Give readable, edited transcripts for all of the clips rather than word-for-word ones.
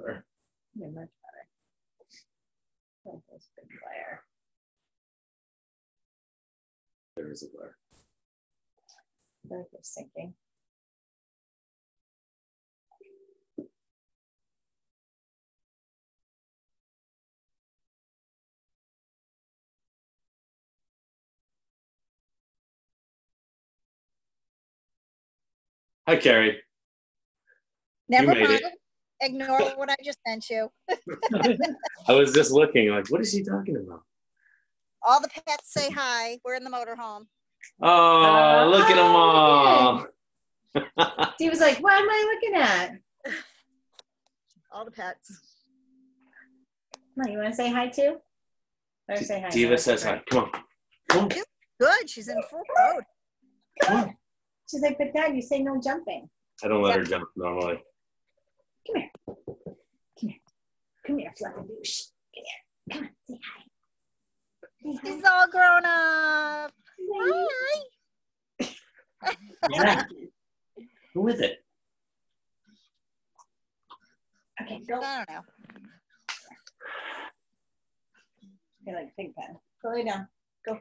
better. Yeah, much better. Like this big glare. There is a glare. I feel like you're sinking. Hi, Carrie. Never made mind. it. Ignore what I just sent you. I was just looking like, what is he talking about? All the pets say hi. We're in the motorhome. Oh, look at them all. He was like, what am I looking at? All the pets. Come on, you want to say hi too? Or say hi. Diva says hi. Come on. Come on. Good. She's in full mode. Come on. She's like, but Dad, you say no jumping. I don't let her jump normally. Come here. Come here. Come here, Fluffy. Come here. Come on, say hi. Say hi. She's all grown up. Hi. Yeah. Who is it? Okay, go. I don't know. You're like pig pen. Go lay down. Go.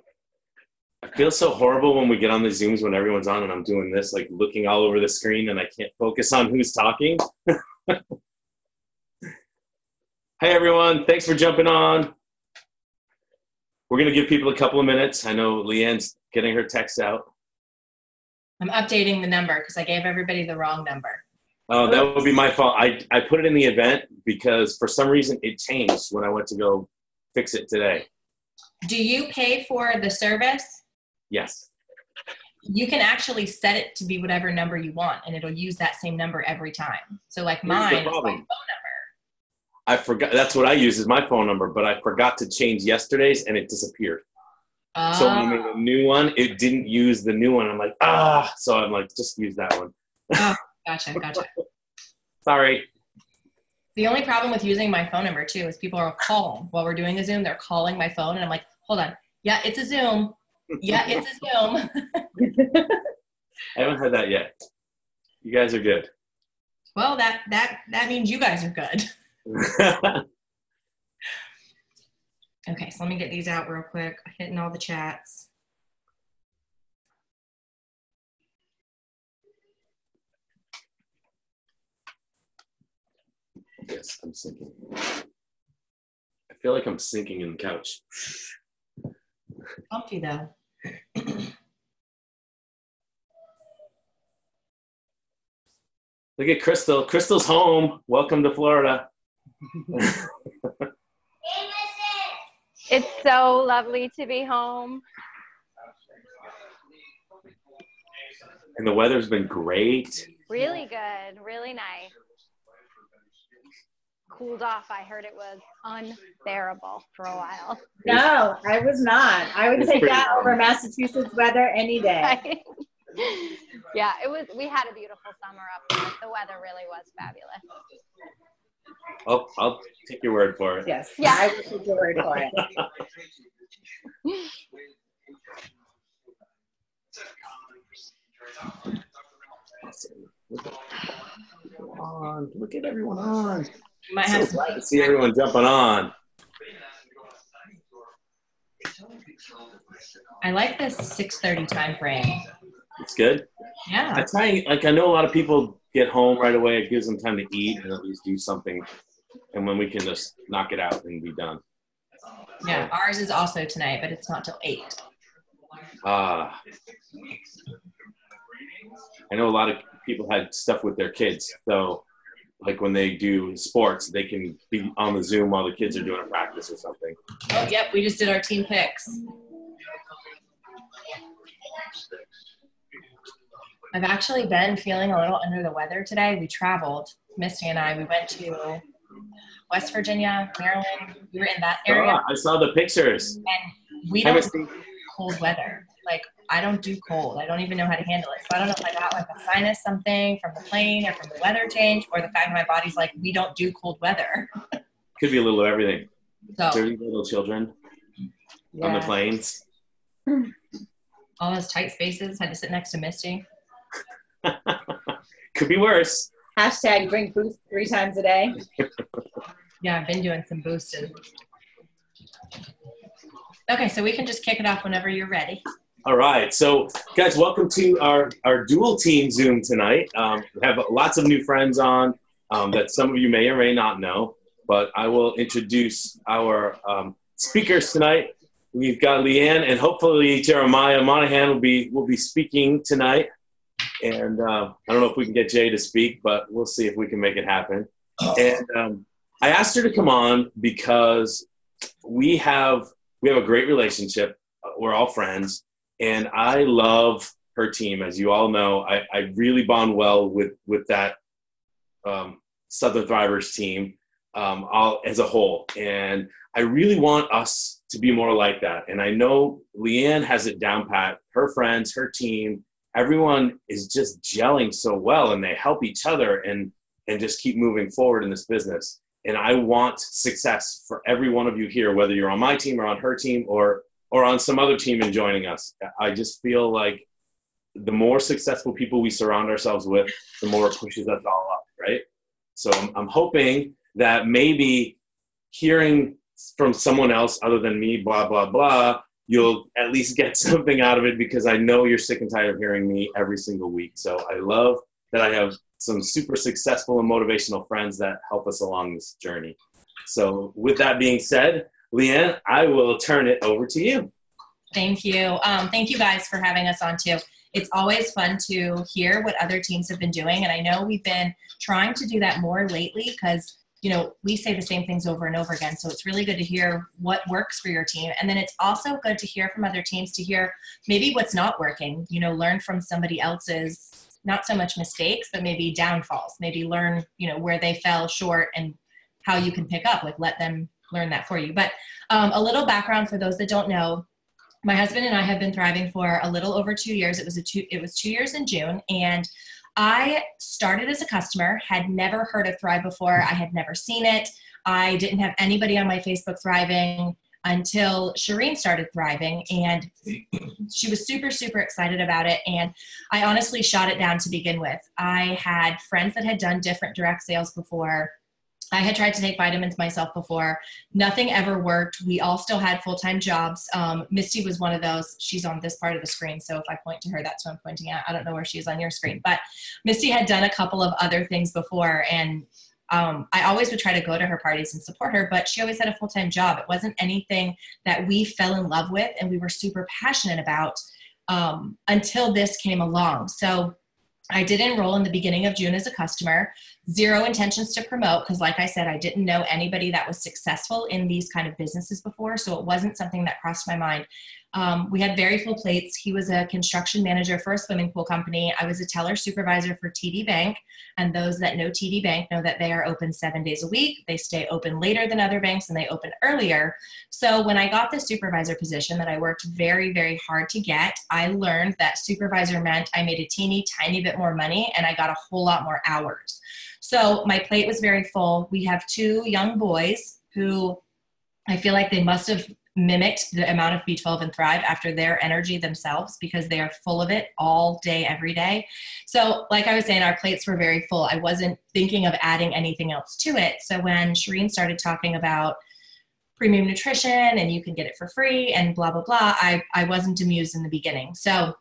I feel so horrible when we get on the Zooms when everyone's on and I'm doing this, like looking all over the screen and I can't focus on who's talking. Hey, everyone. Thanks for jumping on. We're going to give people a couple of minutes. I know Leann's getting her text out. I'm updating the number because I gave everybody the wrong number. Oh, that would be my fault. I put it in the event because for some reason it changed when I went to go fix it today. Do you pay for the service? Yes. You can actually set it to be whatever number you want, and it'll use that same number every time. So like mine is my phone number. I forgot. That's what I use is my phone number, but I forgot to change yesterday's and it disappeared. So when I made a new one, it didn't use the new one. I'm like, so I'm like, just use that one. Oh, gotcha. Sorry. The only problem with using my phone number too is people are calling while we're doing a Zoom. They're calling my phone, and I'm like, hold on. Yeah, it's a Zoom. Yeah, it's a Zoom. I haven't had that yet. You guys are good. Well, that means you guys are good. Okay, so let me get these out real quick. Hitting all the chats. Yes, I'm sinking. I feel like I'm sinking in the couch. Comfy though. Look at Crystal. Crystal's home. Welcome to Florida. It's so lovely to be home. And the weather's been great. Really good, really nice. Cooled off. I heard it was unbearable for a while. No, I was not. I would take that over Massachusetts weather any day. Yeah, it was. We had a beautiful summer up north. The weather really was fabulous. Oh, I'll take your word for it. Yes. Yeah. I will take your word for it. Look at everyone on. You might have so glad to see everyone jumping on. I like this 6:30 time frame. It's good. Yeah. I know a lot of people get home right away. It gives them time to eat and at least do something. And when we can just knock it out and be done. Yeah, ours is also tonight, but it's not till 8. I know a lot of people had stuff with their kids. So like when they do sports, they can be on the Zoom while the kids are doing a practice or something. Oh, yep. We just did our team picks. I've actually been feeling a little under the weather today. We traveled, Misty and I. We went to West Virginia, Maryland. We were in that area. I saw the pictures. And we don't do cold weather. Like, I don't do cold. I don't even know how to handle it. So I don't know if I got like a sinus something from the plane or from the weather change or the fact that my body's like, we don't do cold weather. Could be a little of everything. So, dirty little children on the planes. All those tight spaces. Had to sit next to Misty. Could be worse. Hashtag drink boost 3 times a day. Yeah, I've been doing some boosting. Okay, so we can just kick it off whenever you're ready. All right. So, guys, welcome to our dual team Zoom tonight. We have lots of new friends on that some of you may or may not know, but I will introduce our speakers tonight. We've got Leeann, and hopefully Jeremiah Monaghan will be speaking tonight. And I don't know if we can get Jay to speak, but we'll see if we can make it happen. And I asked her to come on because we have a great relationship. We're all friends, and I love her team. As you all know, I really bond well with that Southern Thrivers team all as a whole. And I really want us to be more like that. And I know Leeann has it down pat. Her friends, her team, everyone is just gelling so well, and they help each other and just keep moving forward in this business. And I want success for every one of you here, whether you're on my team or on her team or on some other team and joining us. I just feel like the more successful people we surround ourselves with, the more it pushes us all up, right? So I'm hoping that maybe hearing from someone else other than me, blah, blah, blah, you'll at least get something out of it, because I know you're sick and tired of hearing me every single week. So I love that I have some super successful and motivational friends that help us along this journey. So with that being said, Leeann, I will turn it over to you. Thank you. Thank you guys for having us on too. It's always fun to hear what other teams have been doing. And I know we've been trying to do that more lately because, you know, we say the same things over and over again. So it's really good to hear what works for your team. And then it's also good to hear from other teams, to hear maybe what's not working, you know, learn from somebody else's, not so much mistakes, but maybe downfalls, maybe learn, you know, where they fell short and how you can pick up, like let them learn that for you. But a little background for those that don't know, my husband and I have been thriving for a little over 2 years. It was 2 years in June. And I started as a customer, had never heard of Thrive before. I had never seen it. I didn't have anybody on my Facebook thriving until Shireen started thriving, and she was super, super excited about it. And I honestly shot it down to begin with. I had friends that had done different direct sales before. I had tried to take vitamins myself before. Nothing ever worked. We all still had full-time jobs. Misty was one of those. She's on this part of the screen, so if I point to her, that's who I'm pointing at. I don't know where she is on your screen. But Misty had done a couple of other things before, and I always would try to go to her parties and support her, but she always had a full-time job. It wasn't anything that we fell in love with and we were super passionate about until this came along. So I did enroll in the beginning of June as a customer, zero intentions to promote, because like I said, I didn't know anybody that was successful in these kind of businesses before, so it wasn't something that crossed my mind. We had very full plates. He was a construction manager for a swimming pool company. I was a teller supervisor for TD Bank, and those that know TD Bank know that they are open 7 days a week. They stay open later than other banks, and they open earlier. So when I got the supervisor position that I worked very, very hard to get, I learned that supervisor meant I made a teeny tiny bit more money, and I got a whole lot more hours. So my plate was very full. We have 2 young boys who I feel like they must have mimicked the amount of B12 and Thrive after their energy themselves, because they are full of it all day, every day. So like I was saying, our plates were very full. I wasn't thinking of adding anything else to it. So when Shireen started talking about premium nutrition and you can get it for free and blah, blah, blah, I wasn't amused in the beginning. So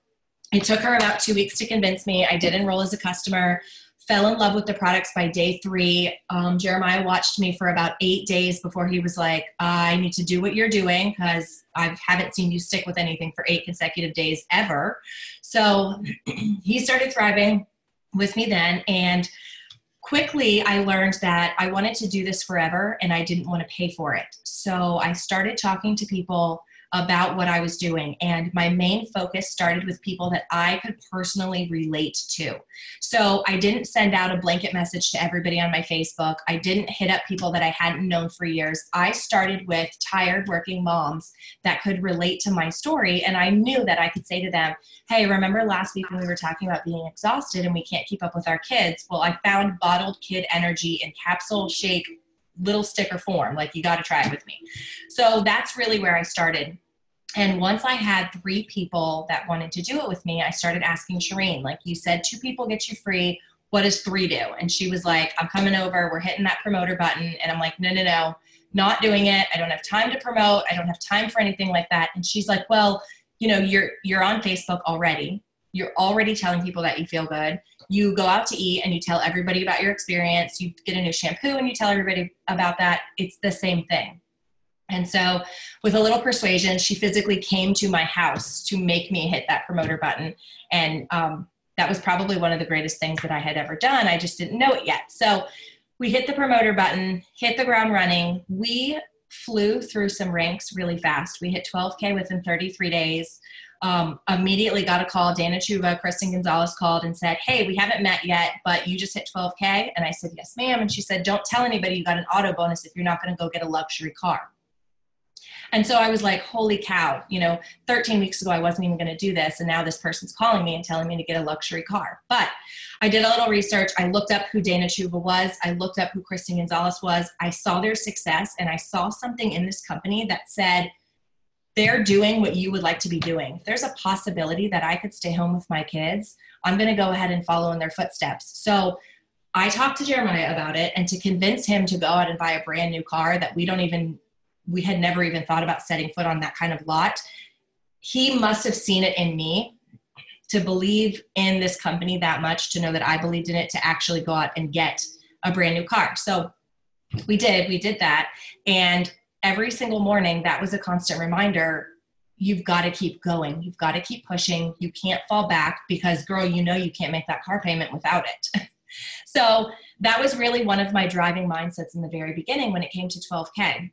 it took her about 2 weeks to convince me. I did enroll as a customer, fell in love with the products by day 3. Jeremiah watched me for about 8 days before he was like, I need to do what you're doing, because I haven't seen you stick with anything for 8 consecutive days ever. So he started thriving with me then. And quickly I learned that I wanted to do this forever and I didn't want to pay for it. So I started talking to people about what I was doing. And my main focus started with people that I could personally relate to. So I didn't send out a blanket message to everybody on my Facebook. I didn't hit up people that I hadn't known for years. I started with tired working moms that could relate to my story. And I knew that I could say to them, hey, remember last week when we were talking about being exhausted and we can't keep up with our kids? Well, I found bottled kid energy in capsule shake little sticker form. Like, you got to try it with me. So that's really where I started. And once I had 3 people that wanted to do it with me, I started asking Shireen, like you said, 2 people get you free. what does 3 do? And she was like, I'm coming over. We're hitting that promoter button. And I'm like, no, not doing it. I don't have time to promote. I don't have time for anything like that. And she's like, well, you know, you're on Facebook already. You're already telling people that you feel good. You go out to eat and you tell everybody about your experience. You get a new shampoo and you tell everybody about that. It's the same thing. And so with a little persuasion, she physically came to my house to make me hit that promoter button. And that was probably one of the greatest things that I had ever done. I just didn't know it yet. So we hit the promoter button, hit the ground running. We flew through some ranks really fast. We hit 12K within 33 days. Immediately got a call. Dana Chuba, Kristen Gonzalez called and said, hey, we haven't met yet, but you just hit 12K. And I said, yes, ma'am. And she said, don't tell anybody you got an auto bonus if you're not going to go get a luxury car. And so I was like, holy cow, you know, 13 weeks ago, I wasn't even going to do this. And now this person's calling me and telling me to get a luxury car. But I did a little research. I looked up who Dana Chuba was. I looked up who Kristen Gonzalez was. I saw their success and I saw something in this company that said, they're doing what you would like to be doing. If there's a possibility that I could stay home with my kids, I'm going to go ahead and follow in their footsteps. So I talked to Jeremiah about it, and to convince him to go out and buy a brand new car that we had never even thought about setting foot on that kind of lot. He must have seen it in me to believe in this company that much, to know that I believed in it, to actually go out and get a brand new car. So we did that. And every single morning, that was a constant reminder. You've got to keep going. You've got to keep pushing. You can't fall back because, girl, you know you can't make that car payment without it. So that was really one of my driving mindsets in the very beginning when it came to 12K.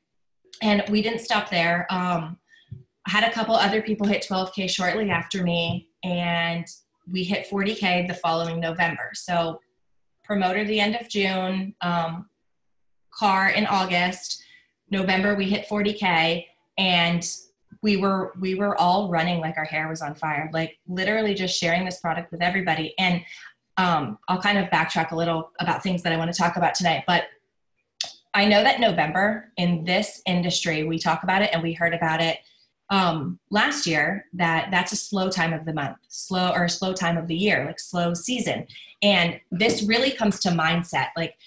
And we didn't stop there. I had a couple other people hit 12K shortly after me, and we hit 40K the following November. So promoter the end of June, car in August. November, we hit 40K, and we were all running like our hair was on fire, like literally just sharing this product with everybody. And I'll kind of backtrack a little about things that I want to talk about tonight, but I know that November in this industry, we talk about it and we heard about it last year, that's a slow time of the month, slow time of the year, like slow season. And this really comes to mindset. Like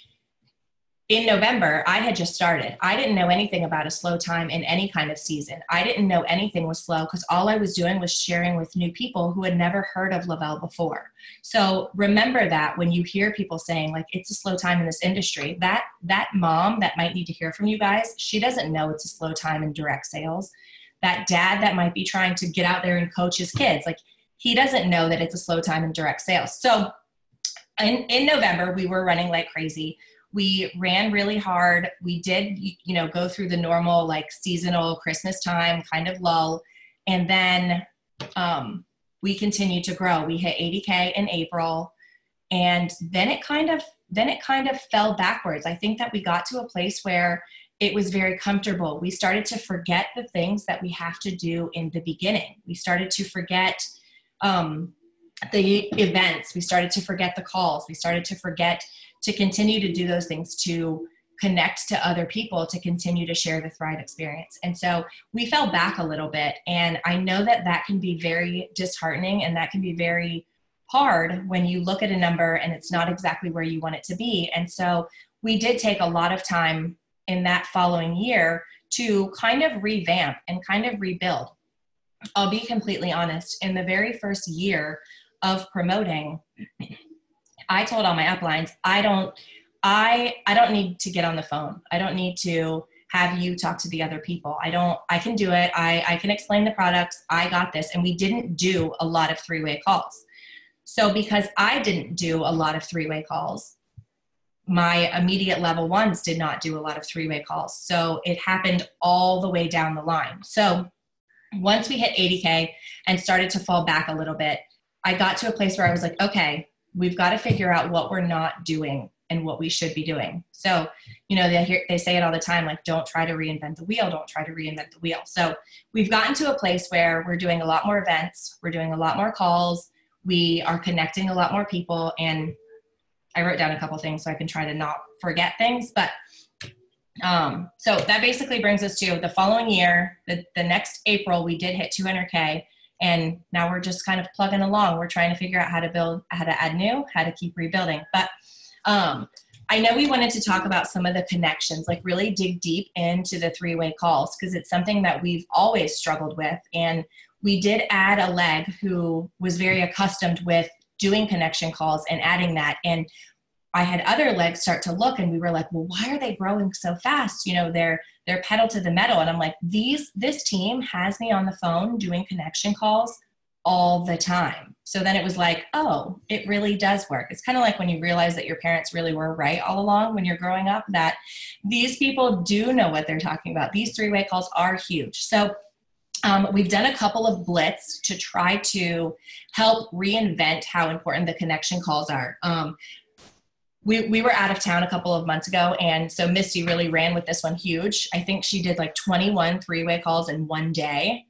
in November, I had just started. I didn't know anything about a slow time in any kind of season. I didn't know anything was slow because all I was doing was sharing with new people who had never heard of Le-Vel before. So remember that when you hear people saying like, it's a slow time in this industry, that mom that might need to hear from you guys, she doesn't know it's a slow time in direct sales. That dad that might be trying to get out there and coach his kids, like he doesn't know that it's a slow time in direct sales. So in November, we were running like crazy. We ran really hard. We did, go through the normal like seasonal Christmas time kind of lull. And then we continued to grow. We hit 80K in April. And then it kind of fell backwards. I think that we got to a place where it was very comfortable. We started to forget the things that we have to do in the beginning. We started to forget the events. We started to forget the calls. We started to forget to continue to do those things, to connect to other people, to continue to share the Thrive experience. And so we fell back a little bit. And I know that that can be very disheartening, and that can be very hard when you look at a number and it's not exactly where you want it to be. And so we did take a lot of time in that following year to kind of revamp and kind of rebuild. I'll be completely honest. In the very first year of promoting, I told all my uplines, I don't need to get on the phone. I don't need to have you talk to the other people. I can do it. I can explain the products. I got this. And we didn't do a lot of three-way calls. So because I didn't do a lot of three-way calls, my immediate level ones did not do a lot of three-way calls. So it happened all the way down the line. So once we hit 80K and started to fall back a little bit, I got to a place where I was like, okay, we've got to figure out what we're not doing and what we should be doing. So, they say it all the time, like, don't try to reinvent the wheel. Don't try to reinvent the wheel. So we've gotten to a place where we're doing a lot more events. We're doing a lot more calls. We are connecting a lot more people. And I wrote down a couple things so I can try to not forget things. But so that basically brings us to the following year, the next April, we did hit 200K. And now we're just kind of plugging along. We're trying to figure out how to add new, how to keep rebuilding. But I know we wanted to talk about some of the connections, like really dig deep into the three-way calls, because it's something that we've always struggled with. And we did add a leg who was very accustomed with doing connection calls and adding that. And I had other legs start to look, and we were like, well, why are they growing so fast? You know, they're pedal to the metal. And I'm like, this team has me on the phone doing connection calls all the time. So then it was like, oh, it really does work. It's kind of like when you realize that your parents really were right all along when you're growing up, that these people do know what they're talking about. These three-way calls are huge. So we've done a couple of blitz to try to help reinvent how important the connection calls are. We were out of town a couple of months ago, and so Misty really ran with this one huge. I think she did like 21 three-way calls in one day,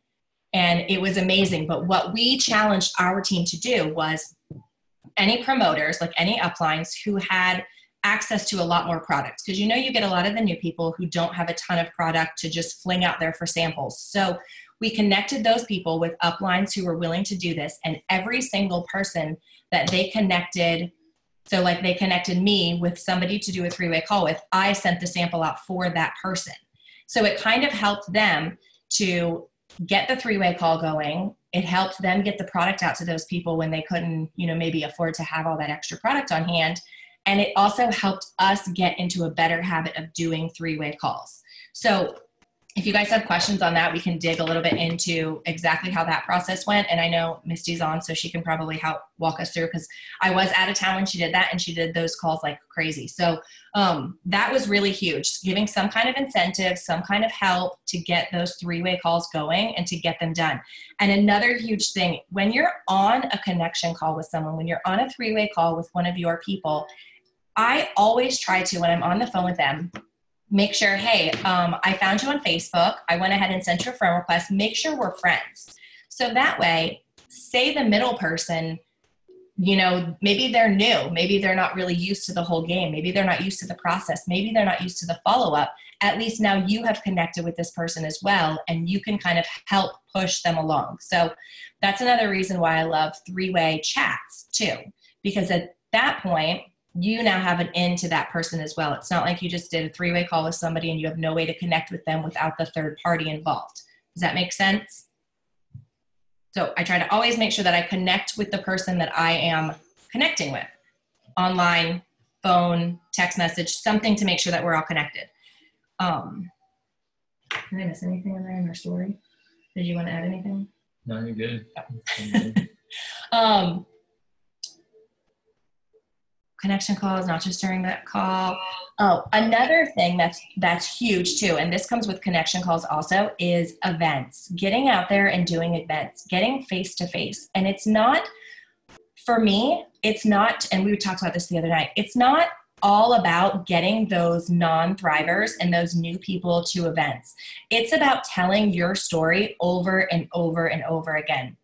and it was amazing. But what we challenged our team to do was any promoters, like any uplines who had access to a lot more products, because you know you get a lot of the new people who don't have a ton of product to just fling out there for samples. So we connected those people with uplines who were willing to do this, and every single person that they connected, so like they connected me with somebody to do a three-way call with, I sent the sample out for that person. So it kind of helped them to get the three-way call going. It helped them get the product out to those people when they couldn't, you know, maybe afford to have all that extra product on hand. And it also helped us get into a better habit of doing three-way calls. So if you guys have questions on that, we can dig a little bit into exactly how that process went. And I know Misty's on, so she can probably help walk us through, because I was out of town when she did that, and she did those calls like crazy. So that was really huge, giving some kind of incentive, some kind of help to get those three-way calls going and to get them done. And another huge thing, when you're on a connection call with someone, when you're on a three-way call with one of your people, I always try to, when I'm on the phone with them, make sure, hey, I found you on Facebook. I went ahead and sent you a friend request. Make sure we're friends. So that way, say the middle person, you know, maybe they're new. Maybe they're not really used to the whole game. Maybe they're not used to the process. Maybe they're not used to the follow-up. At least now you have connected with this person as well, and you can kind of help push them along. So that's another reason why I love three-way chats too, because at that point, you now have an in to that person as well. It's not like you just did a three-way call with somebody and you have no way to connect with them without the third party involved. Does that make sense? So I try to always make sure that I connect with the person that I am connecting with. Online, phone, text message, something to make sure that we're all connected. Did I miss anything in there in our story? Did you want to add anything? No, you're good. Connection calls, not just during that call. Oh, another thing that's huge too, and this comes with connection calls also, is events. Getting out there and doing events, getting face-to-face. And it's not, for me, it's not, and we talked about this the other night, it's not all about getting those non-thrivers and those new people to events. It's about telling your story over and over and over again.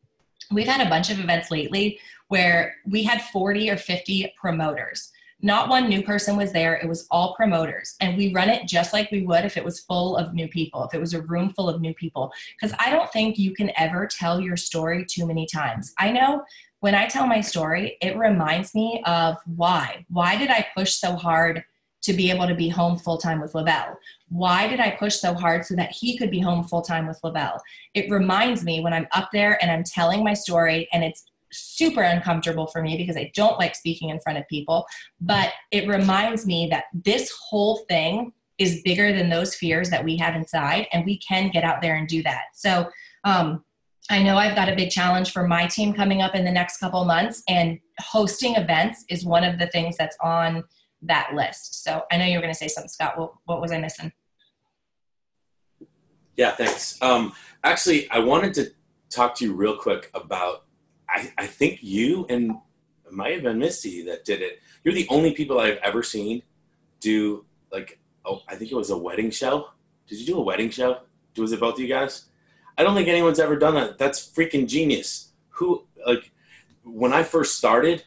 We've had a bunch of events lately where we had 40 or 50 promoters. Not one new person was there. It was all promoters. And we run it just like we would if it was full of new people, if it was a room full of new people. Because I don't think you can ever tell your story too many times. I know when I tell my story, it reminds me of why. Why did I push so hard to be able to be home full-time with Le-Vel? Why did I push so hard so that he could be home full-time with Le-Vel? It reminds me when I'm up there and I'm telling my story, and it's super uncomfortable for me because I don't like speaking in front of people, but it reminds me that this whole thing is bigger than those fears that we have inside, and we can get out there and do that. So I know I've got a big challenge for my team coming up in the next couple months, and hosting events is one of the things that's on that list. So I know you were going to say something, Scott. What was I missing? Yeah, thanks. Actually, I wanted to talk to you real quick about, I think you and it might have been Misty that did it. You're the only people I've ever seen do, like, I think it was a wedding show. Did you do a wedding show? Was it both of you guys? I don't think anyone's ever done that. That's freaking genius. When I first started,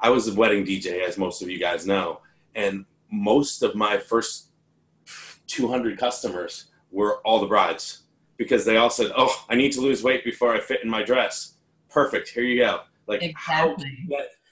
I was a wedding DJ, as most of you guys know, and most of my first 200 customers were all the brides, because they all said, oh, I need to lose weight before I fit in my dress. Perfect. Here you go. Like, exactly.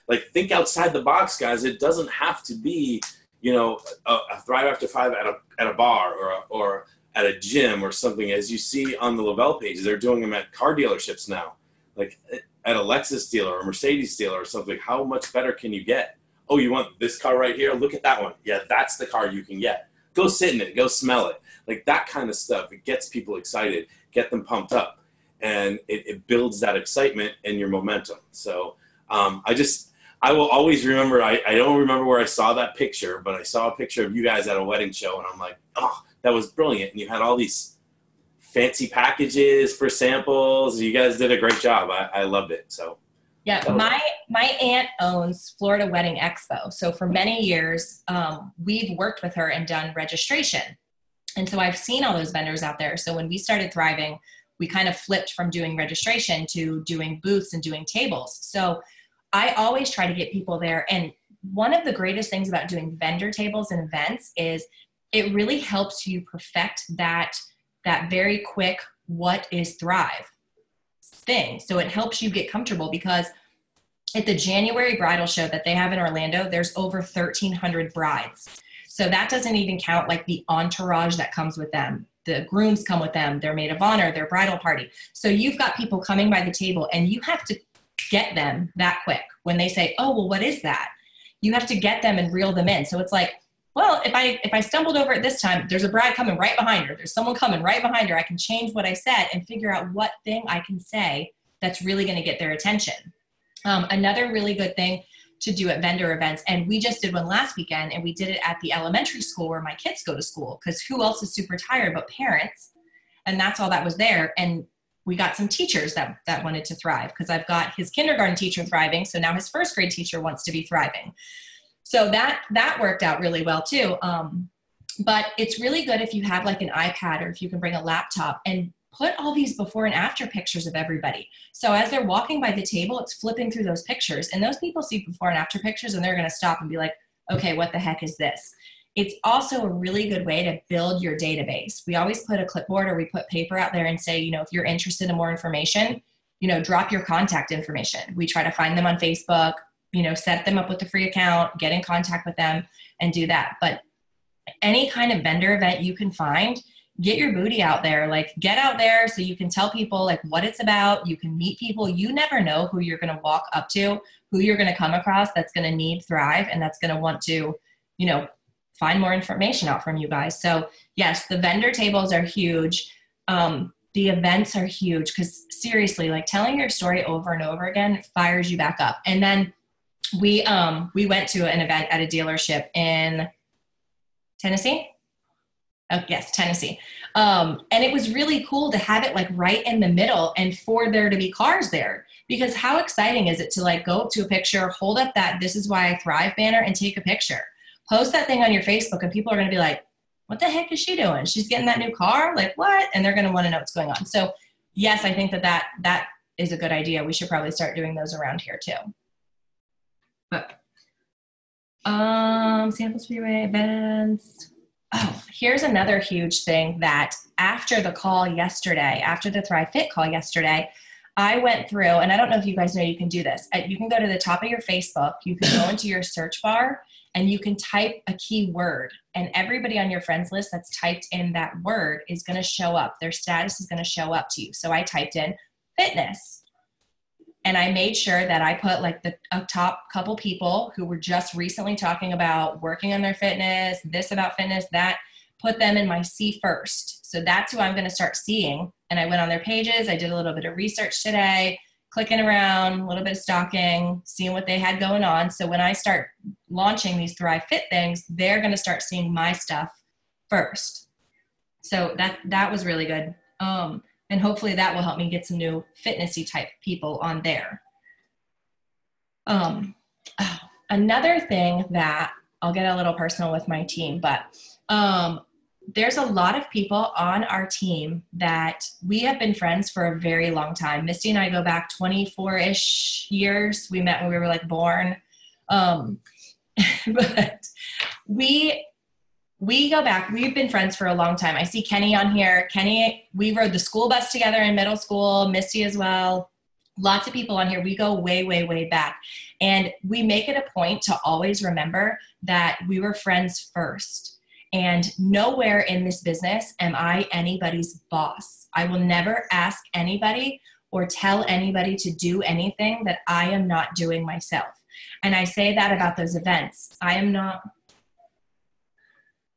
Like, think outside the box, guys. It doesn't have to be, you know, a Thrive After 5 at a bar or at a gym or something. As you see on the Le-Vel page, they're doing them at car dealerships now, like at a Lexus dealer or a Mercedes dealer or something. How much better can you get? Oh, you want this car right here? Look at that one. Yeah, that's the car you can get. Go sit in it. Go smell it. Like that kind of stuff. It gets people excited, get them pumped up, and it builds that excitement and your momentum. So I will always remember, I don't remember where I saw that picture, but I saw a picture of you guys at a wedding show, and I'm like, oh, that was brilliant. And you had all these fancy packages for samples. You guys did a great job. I loved it. So yeah, my aunt owns Florida Wedding Expo. So for many years, we've worked with her and done registration. And so I've seen all those vendors out there. So when we started Thriving, we kind of flipped from doing registration to doing booths and doing tables. So I always try to get people there. And one of the greatest things about doing vendor tables and events is it really helps you perfect that very quick, what is Thrive thing. So it helps you get comfortable, because at the January bridal show that they have in Orlando, there's over 1,300 brides. So that doesn't even count like the entourage that comes with them. The grooms come with them, their maid of honor, their bridal party. So you've got people coming by the table, and you have to get them that quick. When they say, oh, well, what is that? You have to get them and reel them in. So it's like, well, if I stumbled over it this time, there's a bride coming right behind her. There's someone coming right behind her. I can change what I said and figure out what thing I can say that's really going to get their attention. Another really good thing to do at vendor events, and we just did one last weekend, and we did it at the elementary school where my kids go to school, because who else is super tired but parents? And that's all that was there. And we got some teachers that wanted to thrive, because I've got his kindergarten teacher thriving. So now his first grade teacher wants to be thriving. So that worked out really well too. But it's really good if you have like an iPad, or if you can bring a laptop and put all these before and after pictures of everybody. So as they're walking by the table, it's flipping through those pictures, and those people see before and after pictures, and they're going to stop and be like, okay, what the heck is this? It's also a really good way to build your database. We always put a clipboard, or we put paper out there and say, you know, if you're interested in more information, you know, drop your contact information. We try to find them on Facebook, you know, set them up with a free account, get in contact with them, and do that. But any kind of vendor event you can find, get your booty out there. Like, get out there so you can tell people like what it's about. You can meet people. You never know who you're going to walk up to, who you're going to come across that's going to need Thrive, and that's going to want to, you know, find more information out from you guys. So yes, the vendor tables are huge. The events are huge, because seriously, like telling your story over and over again fires you back up. And then we went to an event at a dealership in Tennessee. Oh, yes, Tennessee. And it was really cool to have it like right in the middle, and for there to be cars there, because how exciting is it to like go up to a picture, hold up that "This is why I thrive" banner, and take a picture. Post that thing on your Facebook, and people are going to be like, what the heck is she doing? She's getting that new car? Like what? And they're going to want to know what's going on. So yes, I think that is a good idea. We should probably start doing those around here too. But samples, freeway events. Oh, here's another huge thing that after the call yesterday, after the Thrive Fit call yesterday, I went through, and I don't know if you guys know you can do this. You can go to the top of your Facebook, you can go into your search bar, and you can type a keyword, and everybody on your friends list that's typed in that word is going to show up. Their status is going to show up to you. So I typed in fitness, and I made sure that I put like the top couple people who were just recently talking about working on their fitness, this about fitness, that, put them in my see first. So that's who I'm going to start seeing. And I went on their pages. I did a little bit of research today, clicking around, a little bit of stalking, seeing what they had going on. So when I start launching these Thrive Fit things, they're going to start seeing my stuff first. So that was really good. And hopefully that will help me get some new fitnessy type people on there. Another thing that I'll get a little personal with my team, but there's a lot of people on our team that we have been friends for a very long time. Misty and I go back 24-ish years. We met when we were like born. But we we go back. We've been friends for a long time. I see Kenny on here. Kenny, we rode the school bus together in middle school, Misty as well. Lots of people on here. We go way, way, way back. And we make it a point to always remember that we were friends first. And nowhere in this business am I anybody's boss. I will never ask anybody or tell anybody to do anything that I am not doing myself. And I say that about those events. I am not,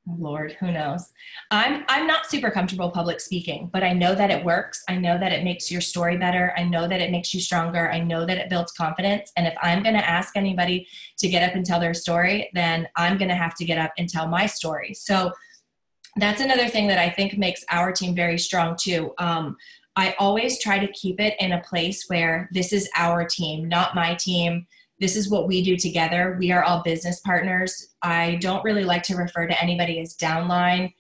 oh Lord, who knows? I'm not super comfortable public speaking, but I know that it works. I know that it makes your story better. I know that it makes you stronger. I know that it builds confidence. And if I'm going to ask anybody to get up and tell their story, then I'm going to have to get up and tell my story. So that's another thing that I think makes our team very strong too. I always try to keep it in a place where this is our team, not my team. This is what we do together. We are all business partners. I don't really like to refer to anybody as downline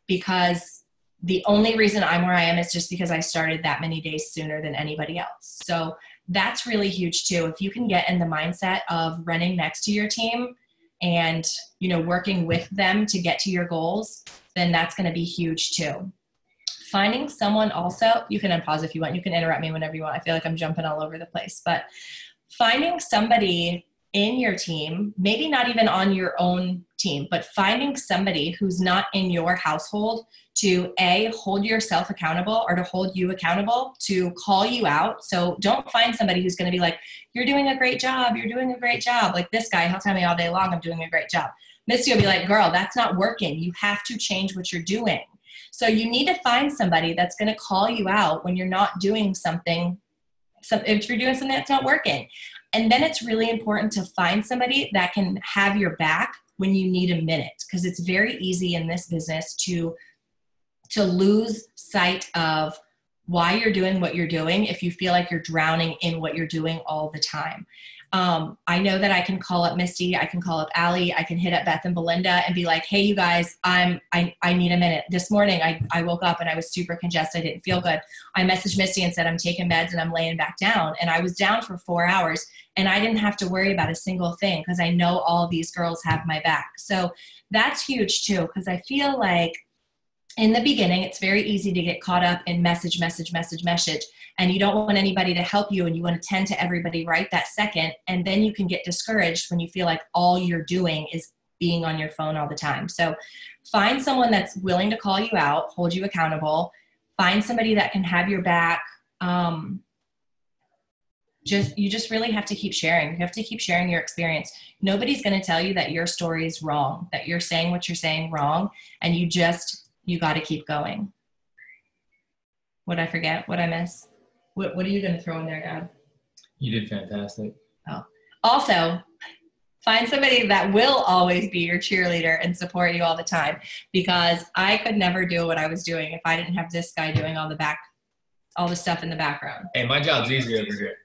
because the only reason I'm where I am is just because I started that many days sooner than anybody else. So that's really huge too. If you can get in the mindset of running next to your team and, you know, working with them to get to your goals, then that's going to be huge too. Finding someone also, you can unpause if you want. You can interrupt me whenever you want. I feel like I'm jumping all over the place, but finding somebody in your team, maybe not even on your own team, but finding somebody who's not in your household to hold yourself accountable or to hold you accountable, to call you out. So don't find somebody who's going to be like, you're doing a great job. You're doing a great job. Like this guy, he'll tell me all day long, I'm doing a great job. Misty will be like, girl, that's not working. You have to change what you're doing. So you need to find somebody that's going to call you out when you're not doing something. So if you're doing something that's not working. And then it's really important to find somebody that can have your back when you need a minute, because it's very easy in this business to lose sight of why you're doing what you're doing if you feel like you're drowning in what you're doing all the time. I know that I can call up Misty, I can call up Allie, I can hit up Beth and Belinda and be like, hey, you guys, I need a minute. This morning I woke up and I was super congested. I didn't feel good. I messaged Misty and said, I'm taking meds and I'm laying back down. And I was down for 4 hours and I didn't have to worry about a single thing because I know all of these girls have my back. So that's huge too, because I feel like in the beginning, it's very easy to get caught up in message. And you don't want anybody to help you and you want to tend to everybody right that second. And then you can get discouraged when you feel like all you're doing is being on your phone all the time. So find someone that's willing to call you out, hold you accountable, find somebody that can have your back. You just really have to keep sharing. You have to keep sharing your experience. Nobody's going to tell you that your story is wrong, that you're saying what you're saying wrong. And you got to keep going. What'd I forget? What'd I miss? What are you going to throw in there, Dad? You did fantastic. Oh. Also, find somebody that will always be your cheerleader and support you all the time, because I could never do what I was doing if I didn't have this guy doing all the stuff in the background. Hey, my job's easy over here.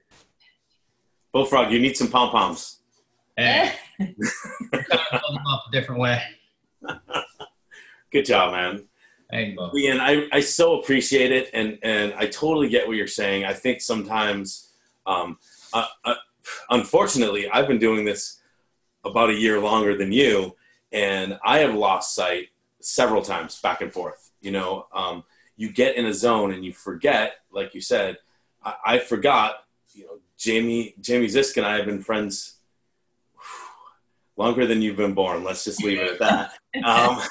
Bullfrog, you need some pom-poms. Hey. Hold them up a different way. Good job, man. Hey, Leeann, I so appreciate it, and I totally get what you're saying. I think sometimes, unfortunately, I've been doing this about a year longer than you, and I have lost sight several times back and forth. You know, you get in a zone and you forget, like you said, I forgot, you know, Jamie Zisk and I have been friends longer than you've been born. Let's just leave it at that.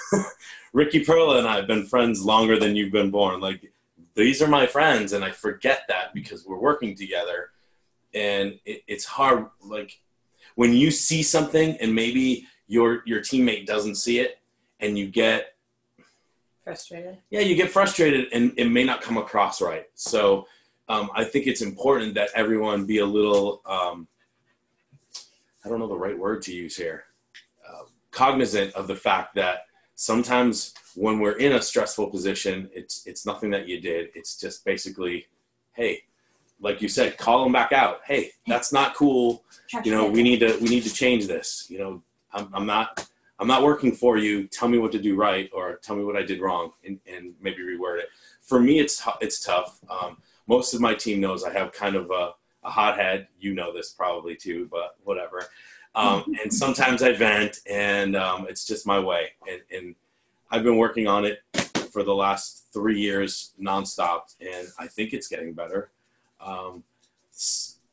Ricky Perla and I have been friends longer than you've been born. Like, these are my friends, and I forget that because we're working together. And it's hard, like, when you see something and maybe your teammate doesn't see it, and you get Frustrated. Yeah, you get frustrated, and it may not come across right. So I think it's important that everyone be a little, I don't know the right word to use here, cognizant of the fact that sometimes when we're in a stressful position, it's nothing that you did. It's just basically, hey, like you said, call them back out. Hey, that's not cool. You know, we need to change this. You know, I'm not working for you. Tell me what to do right, or tell me what I did wrong, and maybe reword it. For me, it's tough. Most of my team knows I have kind of a hothead. You know this probably too, but whatever. And sometimes I vent, and it's just my way. And I've been working on it for the last 3 years nonstop, and I think it's getting better.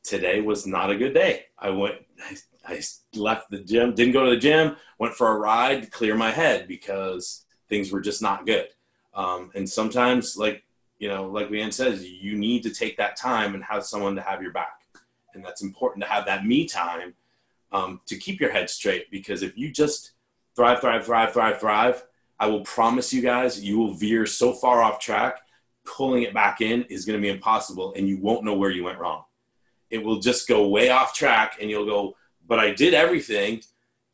Today was not a good day. I left the gym, didn't go to the gym, went for a ride to clear my head because things were just not good. And sometimes, like Leann says, you need to take that time and have someone to have your back. And that's important to have that me time to keep your head straight, because if you just thrive, I will promise you guys, you will veer so far off track, pulling it back in is going to be impossible, and you won't know where you went wrong. It will just go way off track, and you'll go, but I did everything,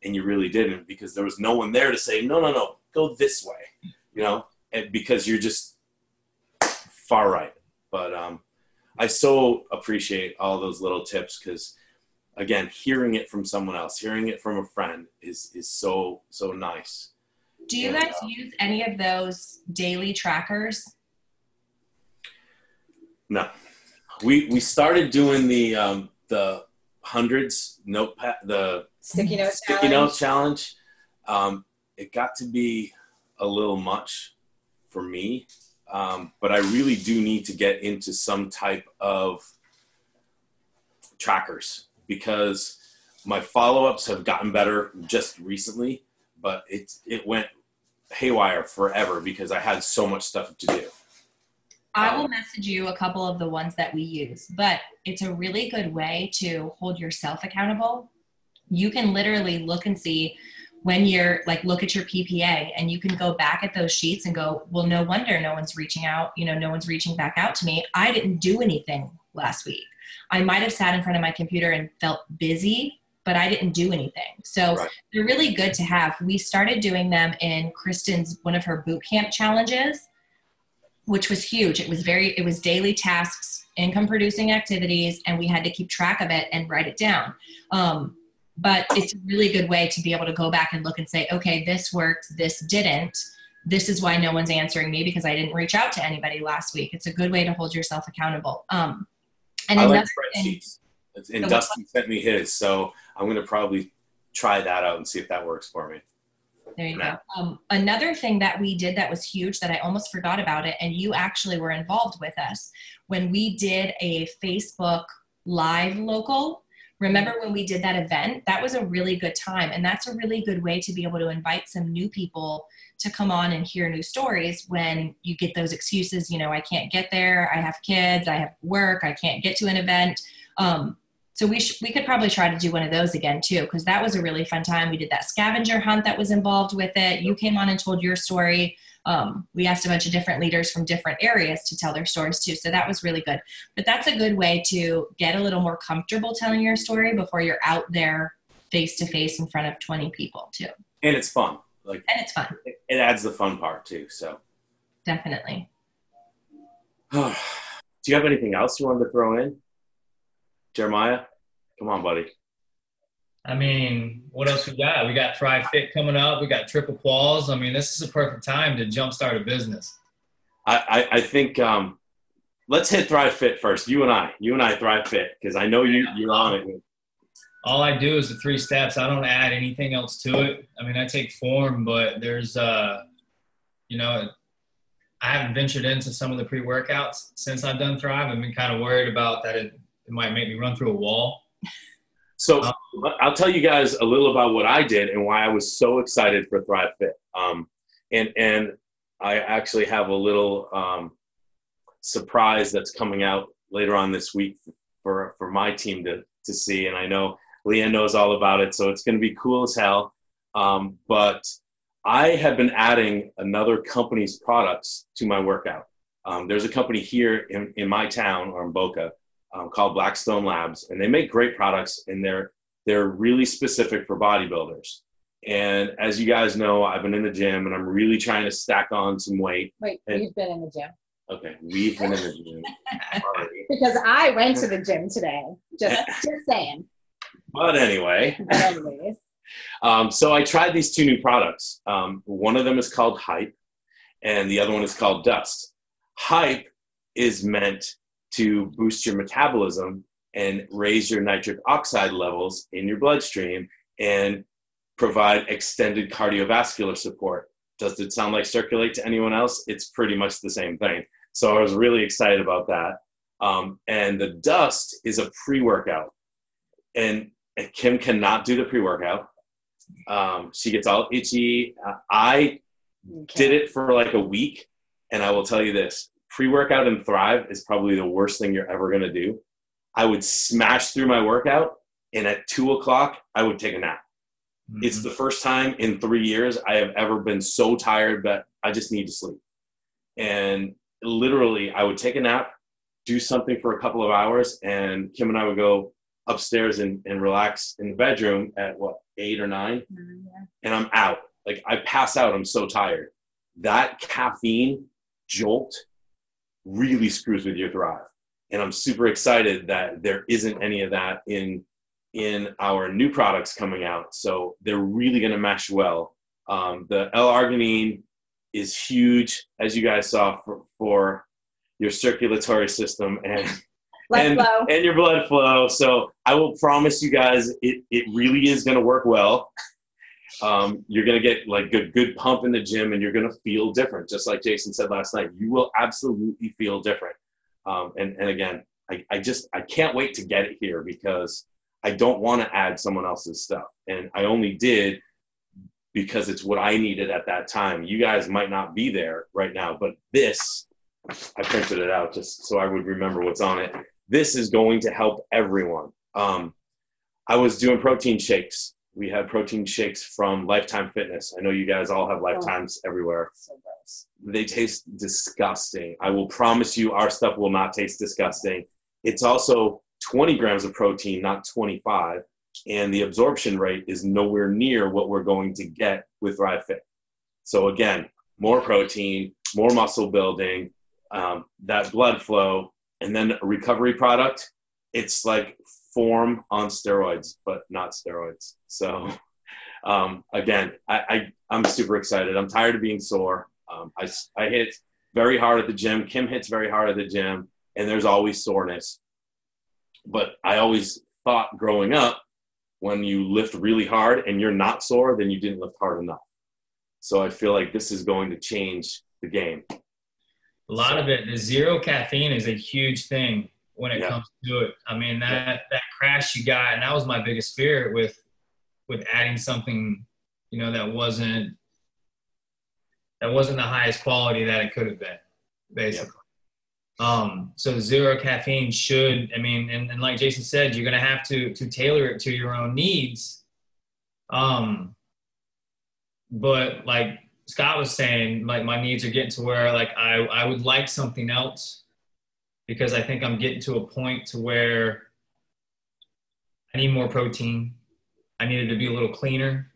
and you really didn't, because there was no one there to say, no, go this way, and because you're just far right. But I so appreciate all those little tips, because again, hearing it from someone else, hearing it from a friend is so nice. Do you guys use any of those daily trackers? No. We started doing the hundreds notepad, the Sticky note challenge. It got to be a little much for me, but I really do need to get into some type of trackers, because my follow-ups have gotten better just recently, but it went haywire forever because I had so much stuff to do. I will message you a couple of the ones that we use, but it's a really good way to hold yourself accountable. You can literally look and see when you're look at your PPA, and you can go back at those sheets and go, well, no wonder no one's reaching out. No one's reaching back out to me. I didn't do anything last week. I might have sat in front of my computer and felt busy, but I didn't do anything. So They're really good to have. We started doing them in Kristen's, one of her boot camp challenges, which was huge. It was daily tasks, income producing activities, and we had to keep track of it and write it down. But it's a really good way to be able to go back and look and say, okay, this worked, this didn't. This is why no one's answering me, because I didn't reach out to anybody last week. It's a good way to hold yourself accountable. And I like spreadsheets. And Dustin sent me his, so I'm going to probably try that out and see if that works for me. There you go. Another thing that we did that was huge that I almost forgot about it, and you actually were involved with us when we did a Facebook Live local. Remember when we did that event? That was a really good time, and that's a really good way to be able to invite some new people to come on and hear new stories when you get those excuses, I can't get there, I have kids, I have work, I can't get to an event. So we could probably try to do one of those again too, because that was a really fun time. We did that scavenger hunt that was involved with it. You came on and told your story. We asked a bunch of different leaders from different areas to tell their stories too. So that was really good. But that's a good way to get a little more comfortable telling your story before you're out there face to face in front of 20 people too. And it's fun. And it's fun. It adds the fun part too. So definitely. Do you have anything else you wanted to throw in? Jeremiah, come on, buddy. I mean, what else we got? We got Thrive Fit coming up. We got triple quals. I mean, this is a perfect time to jumpstart a business. I think let's hit Thrive Fit first. You and I Thrive Fit, because I know you're on it. All I do is the 3 steps. I don't add anything else to it. I mean, I take form, but there's, I haven't ventured into some of the pre-workouts since I've done Thrive. I've been kind of worried about that it might make me run through a wall. So I'll tell you guys a little about what I did and why I was so excited for Thrive Fit. And I actually have a little surprise that's coming out later on this week for my team to see. And I know Leeann knows all about it, so it's going to be cool as hell. But I have been adding another company's products to my workout. There's a company here in my town, or in Boca, called Blackstone Labs, and they make great products, and they're really specific for bodybuilders. And as you guys know, I've been in the gym, and I'm really trying to stack on some weight. Wait, you've been in the gym? Okay, we've been in the gym. Because I went to the gym today. Just saying. But anyway. So I tried these 2 new products. One of them is called Hype, and the other one is called Dust. Hype is meant to boost your metabolism and raise your nitric oxide levels in your bloodstream and provide extended cardiovascular support. Does it sound like Circulate to anyone else? It's pretty much the same thing. So I was really excited about that. And the Dust is a pre-workout. And Kim cannot do the pre-workout. She gets all itchy. I did it for like a week. And I will tell you this, pre-workout and Thrive is probably the worst thing you're ever going to do. I would smash through my workout, and at 2:00, I would take a nap. Mm-hmm. It's the first time in 3 years I have ever been so tired that I just need to sleep. And literally, I would take a nap, do something for a couple of hours, and Kim and I would go upstairs and relax in the bedroom at 8 or 9, and I'm out. Like, I pass out. I'm so tired. That caffeine jolt really screws with your Thrive. And I'm super excited that there isn't any of that in our new products coming out. So they're really going to mesh well. The L-arginine is huge, as you guys saw, for your circulatory system and your blood flow. So I will promise you guys, it really is going to work well. You're going to get like a good pump in the gym, and you're going to feel different. Just like Jason said last night, you will absolutely feel different. And again, I can't wait to get it here, because I don't want to add someone else's stuff. And I only did because it's what I needed at that time. You guys might not be there right now, but this, I printed it out just so I would remember what's on it. This is going to help everyone. I was doing protein shakes. We had protein shakes from Lifetime Fitness. I know you guys all have Lifetimes everywhere. So gross. They taste disgusting. I will promise you our stuff will not taste disgusting. It's also 20 grams of protein, not 25. And the absorption rate is nowhere near what we're going to get with Thrive Fit. So again, more protein, more muscle building, that blood flow, and then a recovery product. It's like form on steroids, but not steroids. So again, I'm super excited. I'm tired of being sore. I hit very hard at the gym. Kim hits very hard at the gym, and there's always soreness. But I always thought growing up, when you lift really hard and you're not sore, then you didn't lift hard enough. So I feel like this is going to change the game. A lot of it, the zero caffeine is a huge thing when it comes to it. I mean, that crash you got, and that was my biggest fear with adding something, that wasn't the highest quality that it could have been, basically. So zero caffeine should, and like Jason said, you're going to have to tailor it to your own needs. But like Scott was saying, like, my needs are getting to where, like, I would like something else, because I think I'm getting to a point to where I need more protein. I needed to be a little cleaner.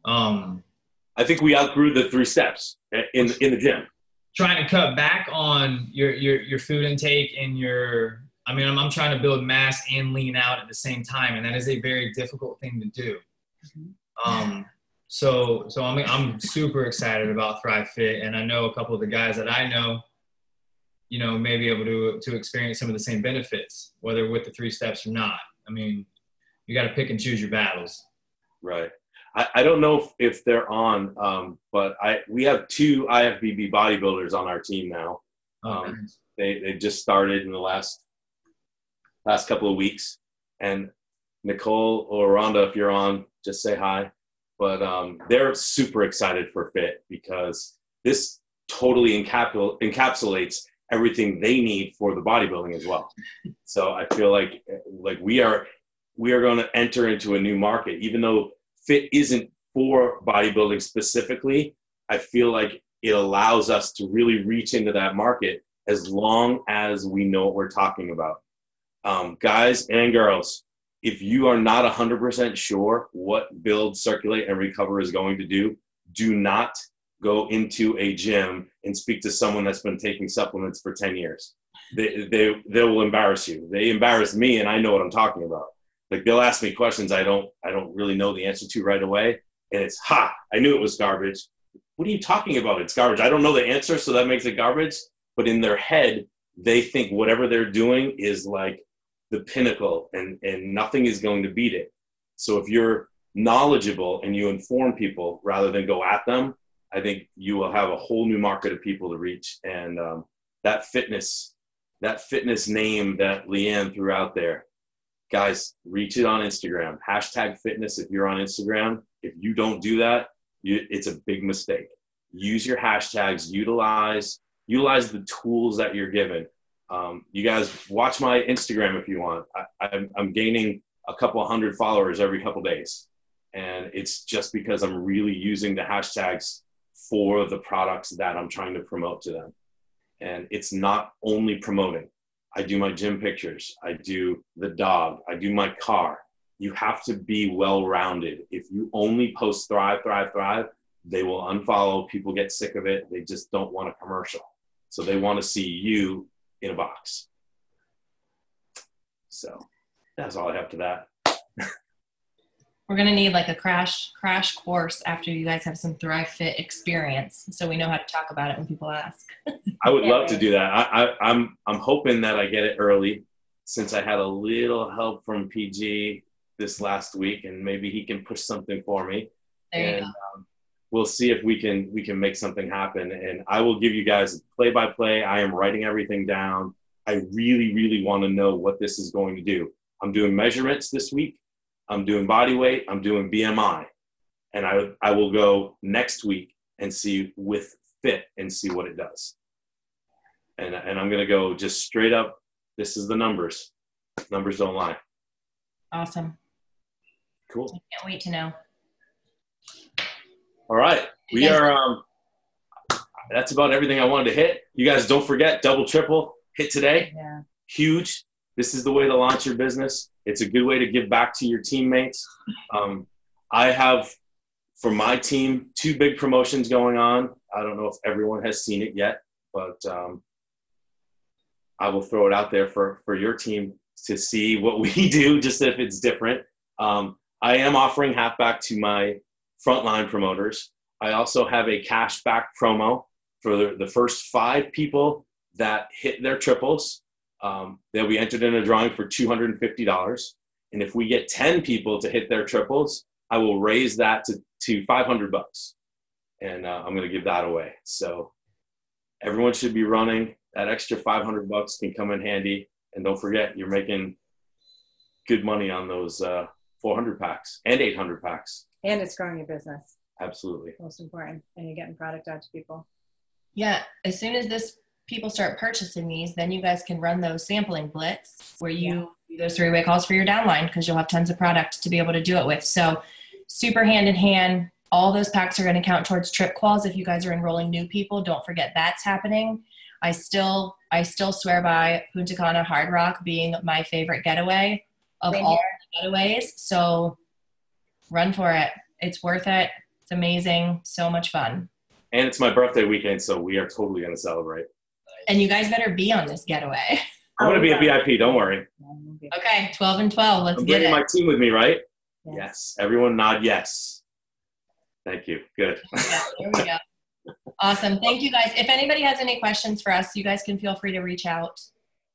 I think we outgrew the 3 steps in the gym. Trying to cut back on your food intake and I'm trying to build mass and lean out at the same time, and that is a very difficult thing to do. So I'm super excited about Thrive Fit, and I know a couple of the guys that I know, may be able to experience some of the same benefits, whether with the 3 steps or not. You got to pick and choose your battles. Right. I don't know if they're on, but we have 2 IFBB bodybuilders on our team now. Nice. They just started in the last couple of weeks. And Nicole or Rhonda, if you're on, just say hi. But they're super excited for Fit, because this totally encapsulates everything they need for the bodybuilding as well. So I feel like we are going to enter into a new market, even though Fit isn't for bodybuilding specifically. I feel like it allows us to really reach into that market as long as we know what we're talking about. Guys and girls, if you are not 100% sure what Build, Circulate, and Recover is going to do not go into a gym and speak to someone that's been taking supplements for 10 years. They will embarrass you. They embarrass me, and I know what I'm talking about. Like, they'll ask me questions I don't really know the answer to right away. And it's, I knew it was garbage. What are you talking about? It's garbage. I don't know the answer, so that makes it garbage. But in their head, they think whatever they're doing is like the pinnacle, and nothing is going to beat it. So if you're knowledgeable and you inform people rather than go at them, I think you will have a whole new market of people to reach. And that fitness name that Leeann threw out there, guys, reach it on Instagram. #fitness if you're on Instagram. If you don't do that, it's a big mistake. Use your hashtags. Utilize the tools that you're given. You guys watch my Instagram if you want. I'm gaining a couple 100 followers every couple days. And it's just because I'm really using the hashtags for the products that I'm trying to promote to them. And it's not only promoting. I do my gym pictures. I do the dog. I do my car. You have to be well-rounded. If you only post thrive, they will unfollow. People get sick of it. They just don't want a commercial. So they want to see you in a box. So that's all I have to that. We're going to need like a crash course after you guys have some Thrive Fit experience, so we know how to talk about it when people ask. I would love to do that. I'm hoping that I get it early, since I had a little help from PG this last week, and maybe he can push something for me. There you go. We'll see if we can make something happen. And I will give you guys play-by-play. I am writing everything down. I really, really want to know what this is going to do. I'm doing measurements this week. I'm doing body weight. I'm doing BMI. And I will go next week and see with fit and see what it does. And I'm going to go just straight up. This is the numbers. Numbers don't lie. Awesome. Cool. I can't wait to know. All right. We are, that's about everything I wanted to hit. You guys don't forget, double, triple, hit today. Yeah. Huge. This is the way to launch your business. It's a good way to give back to your teammates. I have, for my team, 2 big promotions going on. I don't know if everyone has seen it yet, but I will throw it out there for your team to see what we do, just if it's different. I am offering halfback to my frontline promoters. I also have a cash back promo for the first 5 people that hit their triples. They'll be entered in a drawing for $250. And if we get 10 people to hit their triples, I will raise that to $500. And I'm going to give that away. So everyone should be running. That extra $500 can come in handy. And don't forget, you're making good money on those 400 packs and 800 packs. And it's growing your business. Absolutely. Most important. And you're getting product out to people. Yeah. As soon as people start purchasing these, then you guys can run those sampling blitz where you do those 3-way calls for your downline, because you'll have tons of product to be able to do it with. So super hand in hand. All those packs are going to count towards trip quals. If you guys are enrolling new people, don't forget that's happening. I still swear by Punta Cana Hard Rock being my favorite getaway of all the getaways. So run for it. It's worth it. It's amazing. So much fun. And it's my birthday weekend, so we are totally going to celebrate. And you guys better be on this getaway. I'm going to be a VIP. Don't worry. Okay, 12 and 12. Let's I'm get bringing it. my team with me, right? Yes. Yes. Everyone nod yes. Thank you. Good. Yeah, there we go. Awesome. Thank you guys. If anybody has any questions for us, you guys can feel free to reach out.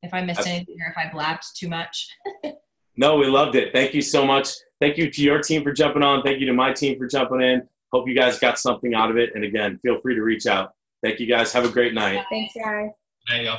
If I missed anything or if I blabbed too much. No, we loved it. Thank you so much. Thank you to your team for jumping on. Thank you to my team for jumping in. Hope you guys got something out of it. And again, feel free to reach out. Thank you guys. Have a great night. Thanks, guys. There you go.